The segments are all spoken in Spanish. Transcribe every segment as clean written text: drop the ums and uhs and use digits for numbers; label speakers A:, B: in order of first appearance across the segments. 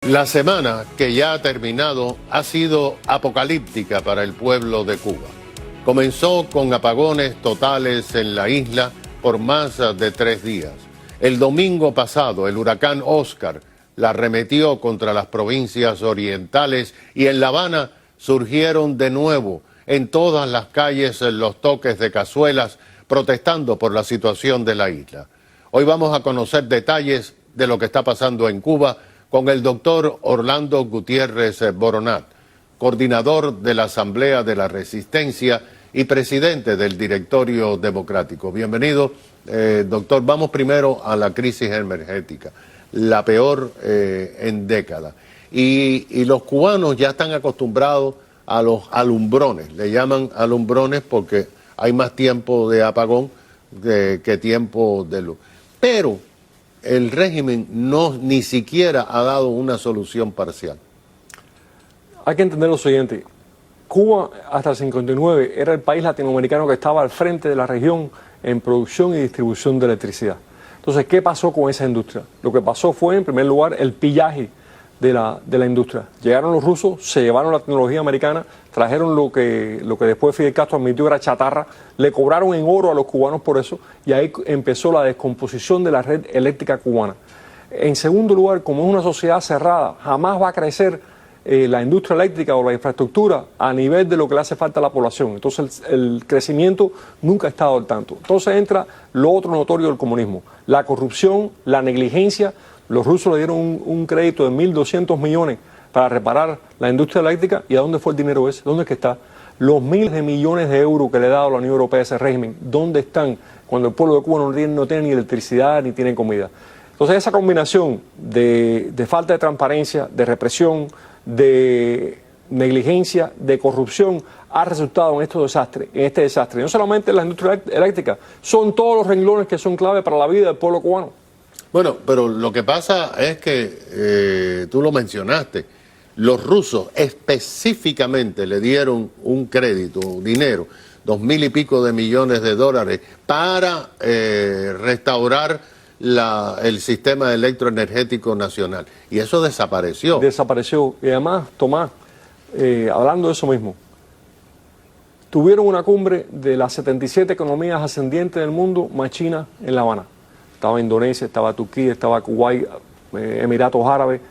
A: La semana que ya ha terminado ha sido apocalíptica para el pueblo de Cuba. Comenzó con apagones totales en la isla por más de 3 días. El domingo pasado, el huracán Oscar la arremetió contra las provincias orientales y en La Habana surgieron de nuevo en todas las calles los toques de cazuelas protestando por la situación de la isla. Hoy vamos a conocer detalles de lo que está pasando en Cuba con el doctor Orlando Gutiérrez Boronat, coordinador de la Asamblea de la Resistencia y presidente del Directorio Democrático. Bienvenido, doctor. Vamos primero a la crisis energética, la peor en décadas. Y los cubanos ya están acostumbrados a los alumbrones. Le llaman alumbrones porque hay más tiempo de apagón que tiempo de luz. Pero el régimen ni siquiera ha dado una solución parcial.
B: Hay que entender lo siguiente. Cuba hasta el 59 era el país latinoamericano que estaba al frente de la región en producción y distribución de electricidad. Entonces, ¿qué pasó con esa industria? Lo que pasó fue, en primer lugar, el pillaje de la industria. Llegaron los rusos, se llevaron la tecnología americana, trajeron lo que después Fidel Castro admitió era chatarra, le cobraron en oro a los cubanos por eso, y ahí empezó la descomposición de la red eléctrica cubana. En segundo lugar, como es una sociedad cerrada, jamás va a crecer la industria eléctrica o la infraestructura a nivel de lo que le hace falta a la población. Entonces el crecimiento nunca ha estado al tanto. Entonces entra lo otro notorio del comunismo, la corrupción, la negligencia. Los rusos le dieron un crédito de 1.200 millones para reparar la industria eléctrica. ¿Y a dónde fue el dinero ese? ¿Dónde es que está? Los miles de millones de euros que le ha dado la Unión Europea a ese régimen, ¿dónde están cuando el pueblo de Cuba no tiene ni electricidad ni tiene comida? Entonces esa combinación de falta de transparencia, de represión, de negligencia, de corrupción, ha resultado en este desastre. Y no solamente la industria eléctrica, son todos los renglones que son clave para la vida del pueblo cubano.
A: Bueno, pero lo que pasa es que, tú lo mencionaste, los rusos específicamente le dieron un crédito, dinero, 2.000 y pico de millones de dólares para restaurar el sistema electroenergético nacional. Y eso desapareció.
B: Desapareció. Y además, Tomás, hablando de eso mismo, tuvieron una cumbre de las 77 economías ascendientes del mundo, más China, en La Habana. Estaba Indonesia, estaba Turquía, estaba Kuwait, Emiratos Árabes,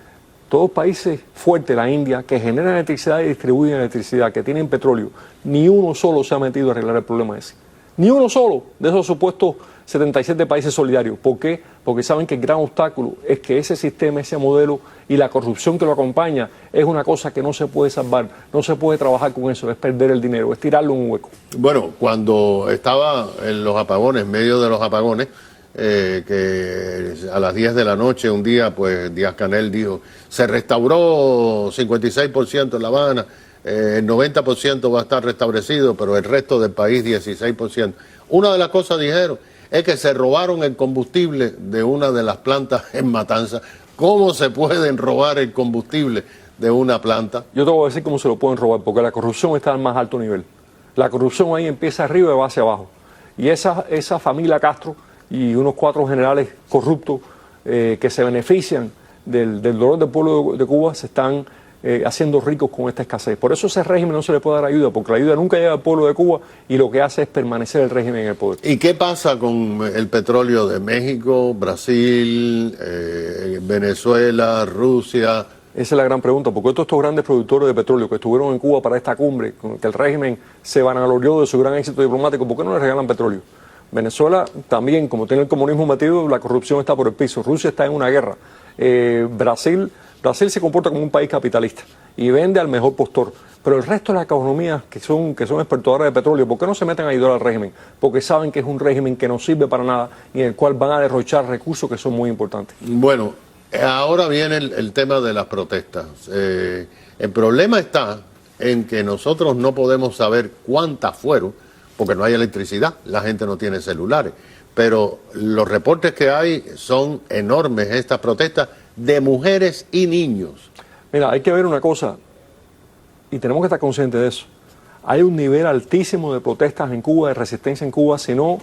B: todos países fuertes, la India, que generan electricidad y distribuyen electricidad, que tienen petróleo. Ni uno solo se ha metido a arreglar el problema ese. Ni uno solo de esos supuestos 77 países solidarios. ¿Por qué? Porque saben que el gran obstáculo es que ese sistema, ese modelo y la corrupción que lo acompaña es una cosa que no se puede salvar, no se puede trabajar con eso, es perder el dinero, es tirarlo en un hueco.
A: Bueno, cuando estaba en los apagones, en medio de los apagones, que a las 10 de la noche un día, pues Díaz-Canel dijo, se restauró 56% en La Habana, el 90% va a estar restablecido, pero el resto del país 16%. Una de las cosas dijeron es que se robaron el combustible de una de las plantas en Matanzas. ¿Cómo se pueden robar el combustible de una planta?
B: Yo te voy a decir cómo se lo pueden robar, porque la corrupción está al más alto nivel. La corrupción ahí empieza arriba y va hacia abajo. Y esa familia Castro y unos 4 generales corruptos que se benefician del dolor del pueblo de Cuba se están haciendo ricos con esta escasez. Por eso ese régimen no se le puede dar ayuda, porque la ayuda nunca llega al pueblo de Cuba y lo que hace es permanecer el régimen en el poder.
A: ¿Y qué pasa con el petróleo de México, Brasil, Venezuela, Rusia?
B: Esa es la gran pregunta, porque todos estos grandes productores de petróleo que estuvieron en Cuba para esta cumbre, con que el régimen se vanaglorió de su gran éxito diplomático, ¿por qué no le regalan petróleo? Venezuela también, como tiene el comunismo metido, la corrupción está por el piso. Rusia está en una guerra. Brasil se comporta como un país capitalista y vende al mejor postor. Pero el resto de las economías que son exportadoras de petróleo, ¿por qué no se meten a ayudar al régimen? Porque saben que es un régimen que no sirve para nada y en el cual van a derrochar recursos que son muy importantes.
A: Bueno, ahora viene el tema de las protestas. El problema está en que nosotros no podemos saber cuántas fueron, porque no hay electricidad, la gente no tiene celulares. Pero los reportes que hay son enormes, estas protestas de mujeres y niños.
B: Mira, hay que ver una cosa, y tenemos que estar conscientes de eso. Hay un nivel altísimo de protestas en Cuba, de resistencia en Cuba, si no,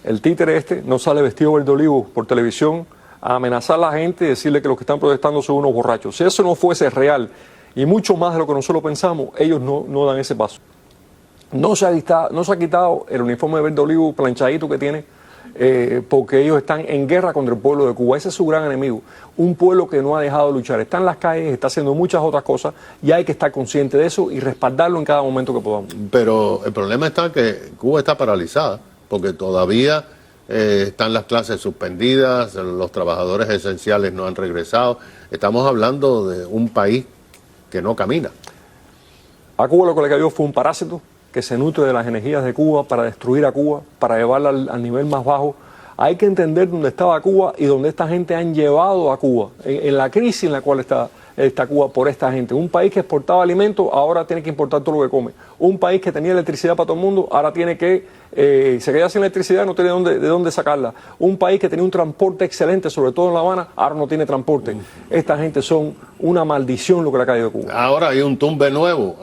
B: el títere no sale vestido verde olivo por televisión a amenazar a la gente y decirle que los que están protestando son unos borrachos. Si eso no fuese real y mucho más de lo que nosotros pensamos, ellos no dan ese paso. No se ha quitado el uniforme de verde olivo planchadito que tiene, porque ellos están en guerra contra el pueblo de Cuba. Ese es su gran enemigo, un pueblo que no ha dejado de luchar. Está en las calles, está haciendo muchas otras cosas y hay que estar consciente de eso y respaldarlo en cada momento que podamos.
A: Pero el problema está que Cuba está paralizada, porque todavía están las clases suspendidas, los trabajadores esenciales no han regresado. Estamos hablando de un país que no camina.
B: A Cuba lo que le cayó fue un parásito que se nutre de las energías de Cuba para destruir a Cuba, para llevarla al nivel más bajo. Hay que entender dónde estaba Cuba y dónde esta gente han llevado a Cuba, en la crisis en la cual está Cuba por esta gente. Un país que exportaba alimentos, ahora tiene que importar todo lo que come. Un país que tenía electricidad para todo el mundo, ahora tiene que, se queda sin electricidad, no tiene de dónde sacarla. Un país que tenía un transporte excelente, sobre todo en La Habana, ahora no tiene transporte. Esta gente son una maldición lo que le ha caído a Cuba.
A: Ahora hay un tumbe nuevo.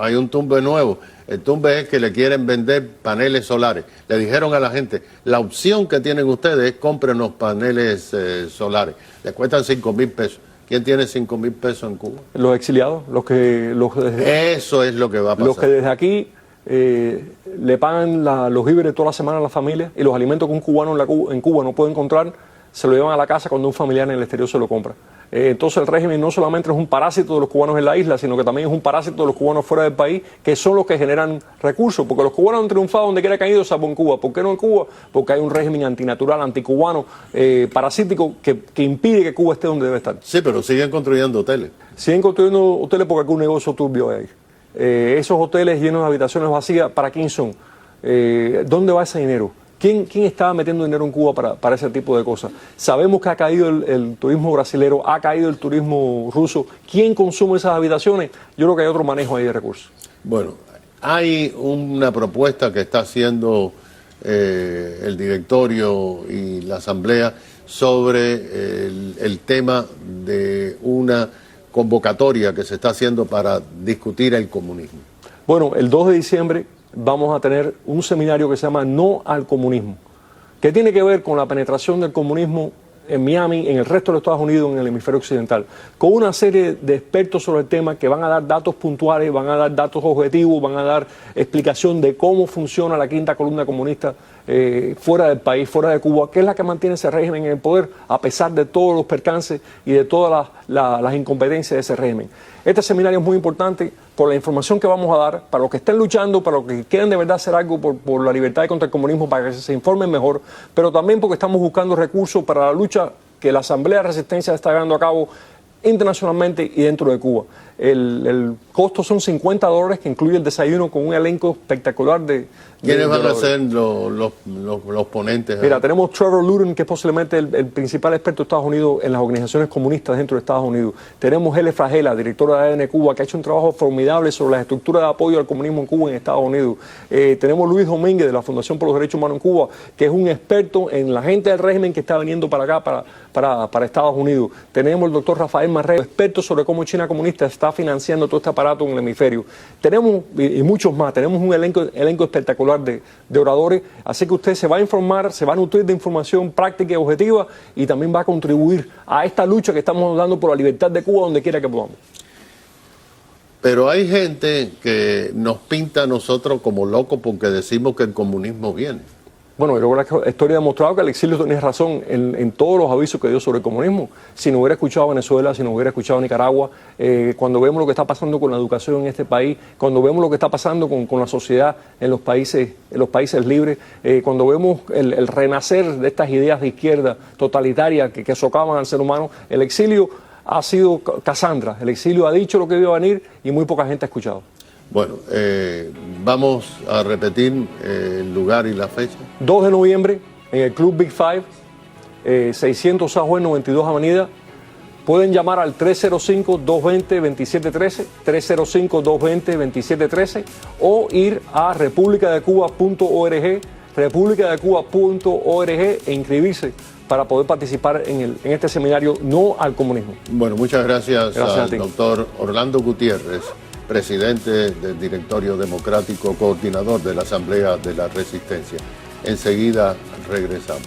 A: El tumbe es que le quieren vender paneles solares. Le dijeron a la gente, la opción que tienen ustedes es compren los paneles solares. Les cuestan 5,000 pesos. ¿Quién tiene 5,000 pesos en Cuba?
B: Los exiliados,
A: Eso es lo que va a pasar.
B: Los que desde aquí le pagan los víveres toda la semana a las familias y los alimentos que un cubano en Cuba no puede encontrar, se lo llevan a la casa cuando un familiar en el exterior se lo compra. Entonces el régimen no solamente es un parásito de los cubanos en la isla, sino que también es un parásito de los cubanos fuera del país, que son los que generan recursos, porque los cubanos han triunfado donde quiera que han ido, salvo en Cuba. ¿Por qué no en Cuba? Porque hay un régimen antinatural, anticubano, parasítico, que impide que Cuba esté donde debe estar.
A: Sí, pero siguen construyendo hoteles.
B: Siguen construyendo hoteles porque algún negocio turbio hay ahí. Esos hoteles llenos de habitaciones vacías, ¿para quién son? ¿Dónde va ese dinero? ¿Quién estaba metiendo dinero en Cuba para ese tipo de cosas? Sabemos que ha caído el turismo brasilero, ha caído el turismo ruso. ¿Quién consume esas habitaciones? Yo creo que hay otro manejo ahí de recursos.
A: Bueno, hay una propuesta que está haciendo el directorio y la asamblea sobre el tema de una convocatoria que se está haciendo para discutir el comunismo.
B: Bueno, el 2 de diciembre vamos a tener un seminario que se llama No al Comunismo, que tiene que ver con la penetración del comunismo en Miami, en el resto de los Estados Unidos, en el hemisferio occidental, con una serie de expertos sobre el tema que van a dar datos puntuales, van a dar datos objetivos, van a dar explicación de cómo funciona la quinta columna comunista fuera del país, fuera de Cuba, que es la que mantiene ese régimen en el poder, a pesar de todos los percances y de todas las incompetencias de ese régimen. Este seminario es muy importante por la información que vamos a dar, para los que estén luchando, para los que quieran de verdad hacer algo por la libertad y contra el comunismo, para que se informen mejor, pero también porque estamos buscando recursos para la lucha que la Asamblea de Resistencia está llevando a cabo internacionalmente y dentro de Cuba. El costo son $50, que incluye el desayuno con un elenco espectacular de...
A: ¿Quiénes van a ser los ponentes?
B: Mira, tenemos Trevor Luden, que es posiblemente el principal experto de Estados Unidos en las organizaciones comunistas dentro de Estados Unidos. Tenemos Hele Fragela, directora de ADN Cuba, que ha hecho un trabajo formidable sobre las estructuras de apoyo al comunismo en Cuba y en Estados Unidos. Tenemos Luis Domínguez, de la Fundación por los Derechos Humanos en Cuba, que es un experto en la gente del régimen que está viniendo para acá, para Estados Unidos. Tenemos el doctor Rafael Marrero, experto sobre cómo China comunista está financiando todo este aparato en el hemisferio. Tenemos, y muchos más, tenemos un elenco espectacular de oradores, así que usted se va a informar, se va a nutrir de información práctica y objetiva y también va a contribuir a esta lucha que estamos dando por la libertad de Cuba donde quiera que podamos.
A: Pero hay gente que nos pinta a nosotros como locos porque decimos que el comunismo viene.
B: Bueno, yo creo que la historia ha demostrado que el exilio tenía razón en todos los avisos que dio sobre el comunismo. Si no hubiera escuchado Venezuela, si no hubiera escuchado Nicaragua, cuando vemos lo que está pasando con la educación en este país, cuando vemos lo que está pasando con la sociedad en los países libres, cuando vemos el renacer de estas ideas de izquierda totalitarias que socavan al ser humano, el exilio ha sido Casandra. El exilio ha dicho lo que iba a venir y muy poca gente ha escuchado.
A: Bueno, vamos a repetir el lugar y la fecha.
B: 2 de noviembre, en el Club Big Five, 600 Southwest 92 Avenida. Pueden llamar al 305-220-2713, 305-220-2713, o ir a republicadecuba.org, republicadecuba.org, e inscribirse para poder participar en este seminario No al Comunismo.
A: Bueno, muchas gracias al
B: ti.
A: doctor Orlando Gutiérrez, presidente del Directorio Democrático, coordinador de la Asamblea de la Resistencia. Enseguida regresamos.